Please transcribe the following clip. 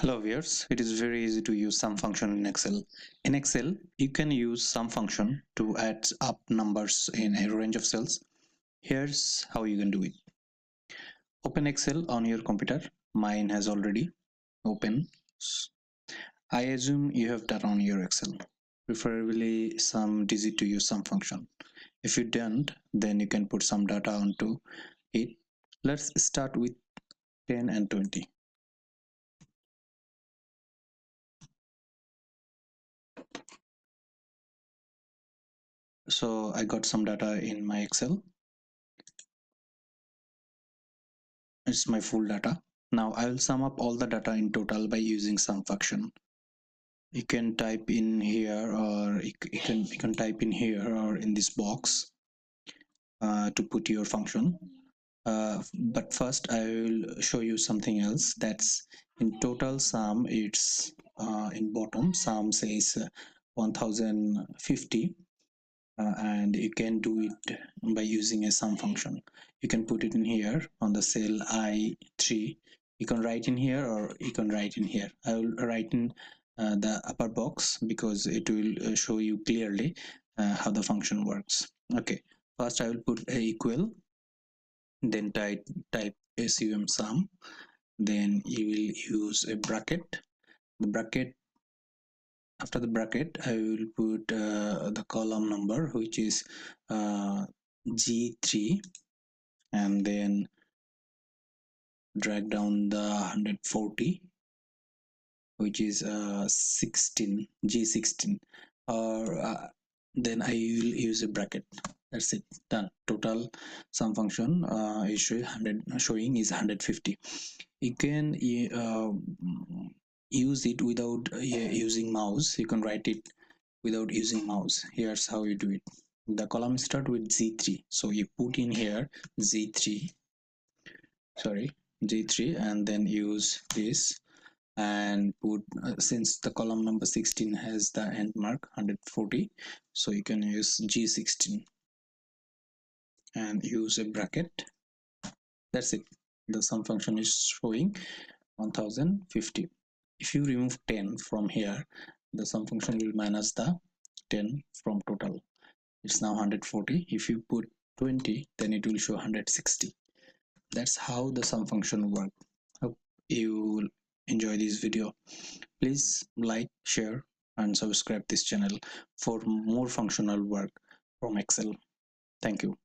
Hello viewers, it is very easy to use sum function in Excel. In Excel, you can use sum function to add up numbers in a range of cells. Here's how you can do it. Open Excel on your computer. Mine has already opened. I assume you have data on your Excel, preferably some digit to use sum function. If you don't, then you can put some data onto it. Let's start with 10 and 20. So I got some data in my Excel. It's my full data. Now I will sum up all the data in total by using sum function. You can type in here, or you can type in here or in this box to put your function. But first I will show you something else. That's in total sum. It's in bottom sum says 1050. And you can do it by using a sum function. You can put it in here on the cell I3. You can write in here or you can write in here. I will write in the upper box because it will show you clearly how the function works. Okay, first I will put a equal, then type sum sum, then you will use a bracket. The bracket, after the bracket I will put the column number, which is G3, and then drag down the 140, which is 16, G16, or then I will use a bracket. That's it, done. Total sum function is showing is 150. You can use it without using mouse. You can write it without using mouse. Here's how you do it. The column start with G3, so you put in here G3, and then use this and put since the column number 16 has the end mark 140, so you can use G16 and use a bracket. That's it. The sum function is showing 1050. If you remove 10 from here, the sum function will minus the 10 from total. It's now 140. If you put 20, then it will show 160. That's how the sum function works. Hope you enjoy this video. Please like, share and subscribe this channel for more functional work from Excel. Thank you.